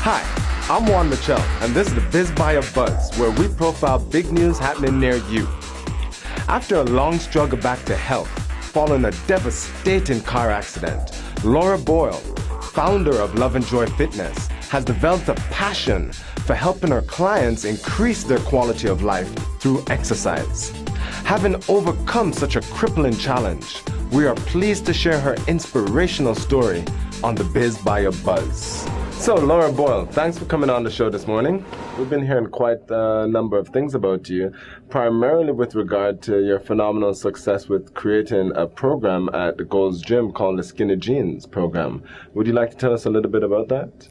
Hi, I'm Juan, and this is the Biz Bio Buzz, where we profile big news happening near you. After a long struggle back to health, following a devastating car accident, Laura Boyle, founder of Love and Joy Fitness, has developed a passion for helping her clients increase their quality of life through exercise. Having overcome such a crippling challenge, we are pleased to share her inspirational story on the Biz Bio Buzz. So, Laura Boyle, thanks for coming on the show this morning. We've been hearing quite a number of things about you, primarily with regard to your phenomenal success with creating a program at the Gold's Gym called the Skinny Jeans program. Would you like to tell us a little bit about that?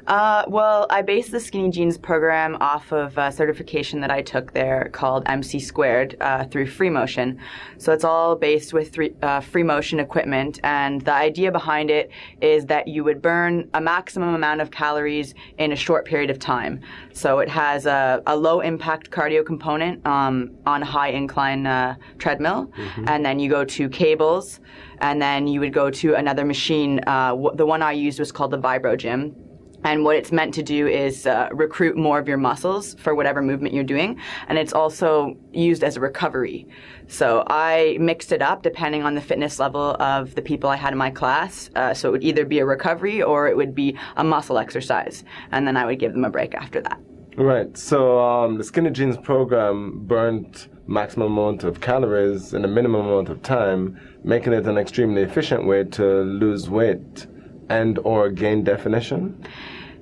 Well, I based the Skinny Jeans program off of a certification that I took there called MC Squared through Free Motion. So it's all based with free motion equipment, and the idea behind it is that you would burn a maximum amount of calories in a short period of time. So it has a low impact cardio component on a high incline treadmill, and then you go to cables, and then you would go to another machine. The one I used was called the Vibro Gym. And what it's meant to do is recruit more of your muscles for whatever movement you're doing. And it's also used as a recovery. So I mixed it up depending on the fitness level of the people I had in my class. So it would either be a recovery or it would be a muscle exercise. And then I would give them a break after that. Right. So the Skinny Jeans program burnt maximum amount of calories in a minimum amount of time, making it an extremely efficient way to lose weight and or gain definition?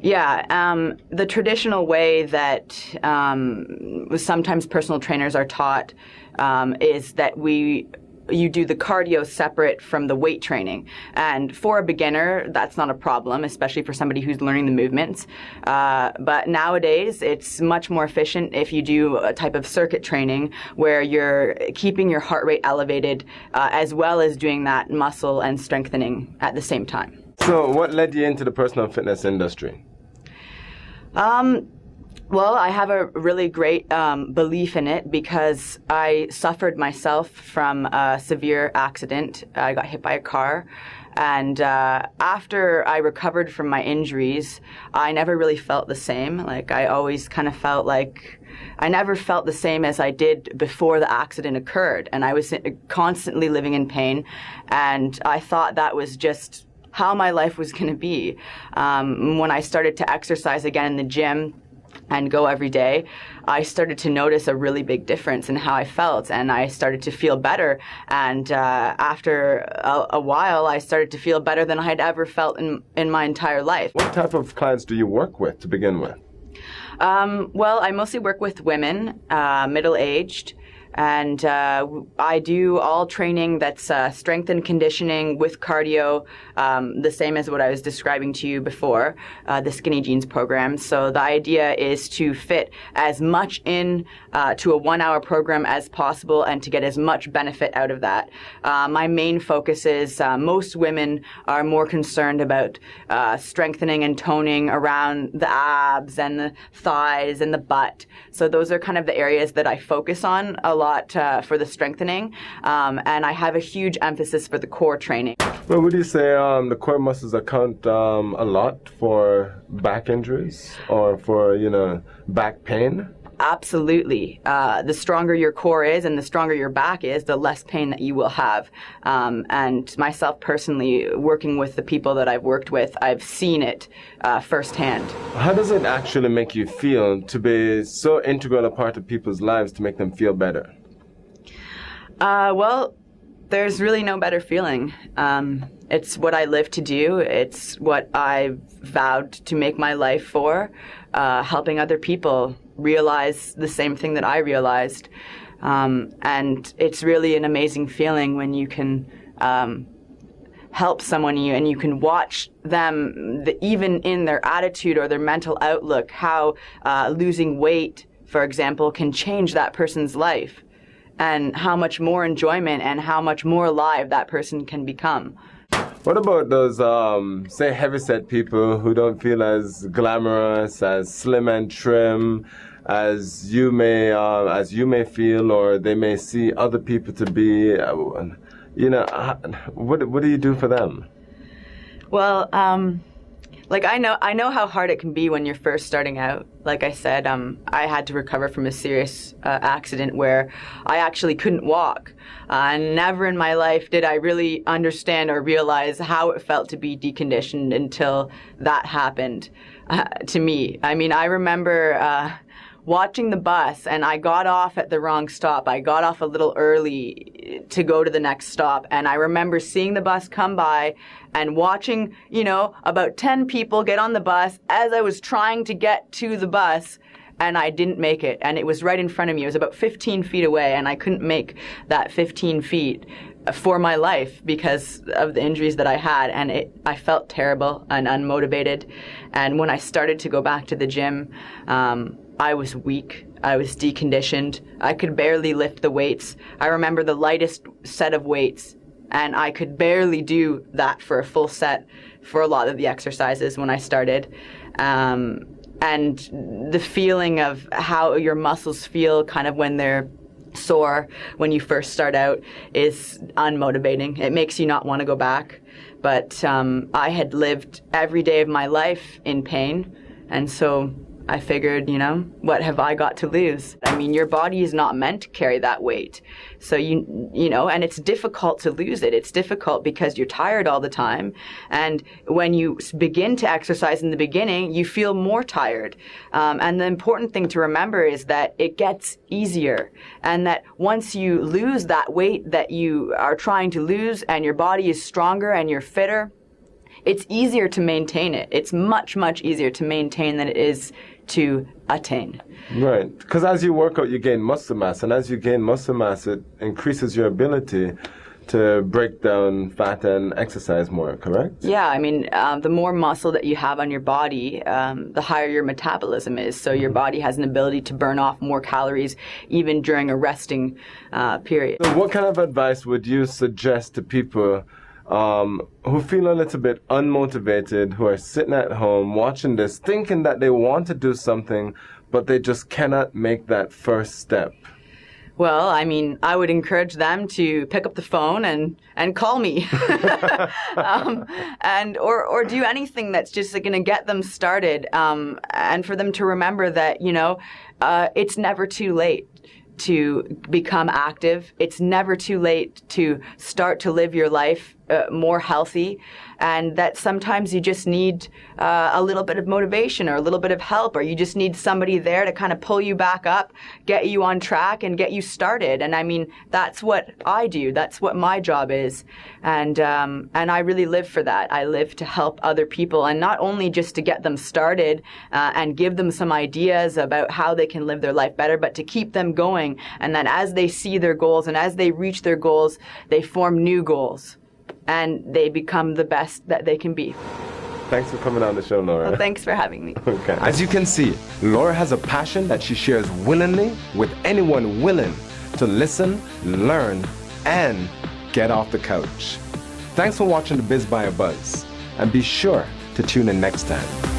Yeah, the traditional way that sometimes personal trainers are taught is that you do the cardio separate from the weight training. And for a beginner, that's not a problem, especially for somebody who's learning the movements. But nowadays, it's much more efficient if you do a type of circuit training where you're keeping your heart rate elevated as well as doing that muscle and strengthening at the same time. So what led you into the personal fitness industry? Well, I have a really great belief in it because I suffered myself from a severe accident. I got hit by a car. And after I recovered from my injuries, I never really felt the same. Like, I always kind of felt like I never felt the same as I did before the accident occurred. And I was constantly living in pain. And I thought that was just how my life was going to be. When I started to exercise again in the gym and go every day, I started to notice a really big difference in how I felt, and I started to feel better. And after a while, I started to feel better than I had ever felt in my entire life. What type of clients do you work with to begin with? Well, I mostly work with women, middle-aged. And I do all training that's strength and conditioning with cardio, the same as what I was describing to you before, the Skinny Jeans program. So the idea is to fit as much in to a 1-hour program as possible and to get as much benefit out of that. My main focus is most women are more concerned about strengthening and toning around the abs and the thighs and the butt. So those are kind of the areas that I focus on a lot for the strengthening, and I have a huge emphasis for the core training. Well, would you say the core muscles account a lot for back injuries or for, back pain? Absolutely. The stronger your core is and the stronger your back is, the less pain that you will have. And myself personally, working with the people that I've worked with, I've seen it firsthand. How does it actually make you feel to be so integral a part of people's lives to make them feel better? Well, there's really no better feeling. It's what I live to do. It's what I've vowed to make my life for, helping other people realize the same thing that I realized. And it's really an amazing feeling when you can help someone and you can watch them, even in their attitude or their mental outlook, how losing weight, for example, can change that person's life, and how much more enjoyment and how much more alive that person can become. What about those, say, heavyset people who don't feel as glamorous, as slim and trim as you may feel, or they may see other people to be? What do you do for them? Well, Like, I know how hard it can be when you're first starting out. Like I said, I had to recover from a serious accident where I actually couldn't walk. Never in my life did I really understand or realize how it felt to be deconditioned until that happened to me. I mean, I remember watching the bus, and I got off at the wrong stop. I got off a little early to go to the next stop, and I remember seeing the bus come by and watching, about 10 people get on the bus as I was trying to get to the bus, and I didn't make it. And it was right in front of me. It was about 15 feet away, and I couldn't make that 15 feet for my life because of the injuries that I had, and I felt terrible and unmotivated. And when I started to go back to the gym, I was weak. I was deconditioned. I could barely lift the weights. I remember the lightest set of weights, and I could barely do that for a full set for a lot of the exercises when I started. And the feeling of how your muscles feel kind of when they're sore when you first start out is unmotivating. It makes you not want to go back. But I had lived every day of my life in pain, and so I figured, what have I got to lose? I mean, your body is not meant to carry that weight. So, and it's difficult to lose it. It's difficult because you're tired all the time. And when you begin to exercise in the beginning, you feel more tired. And the important thing to remember is that it gets easier. And that once you lose that weight that you are trying to lose and your body is stronger and you're fitter, it's easier to maintain it. It's much, much easier to maintain than it is to attain. Right, because as you work out, you gain muscle mass, and as you gain muscle mass, it increases your ability to break down fat and exercise more, correct? Yeah, I mean, the more muscle that you have on your body, the higher your metabolism is. So your body has an ability to burn off more calories even during a resting period. So what kind of advice would you suggest to people who feel a little bit unmotivated, who are sitting at home watching this, thinking that they want to do something, but they just cannot make that first step? Well, I mean, I would encourage them to pick up the phone and call me, or do anything that's just going to get them started, and for them to remember that it's never too late to become active. It's never too late to start to live your life more healthy, and that sometimes you just need a little bit of motivation or a little bit of help, or you just need somebody there to kind of pull you back up, get you on track, and get you started. And I mean, that's what I do. That's what my job is, and I really live for that. I live to help other people, and not only just to get them started and give them some ideas about how they can live their life better, but to keep them going, and that as they see their goals and as they reach their goals, they form new goals, and they become the best that they can be. Thanks for coming on the show, Laura. Well, thanks for having me. Okay. As you can see, Laura has a passion that she shares willingly with anyone willing to listen, learn, and get off the couch. Thanks for watching the Biz by a Buzz, and be sure to tune in next time.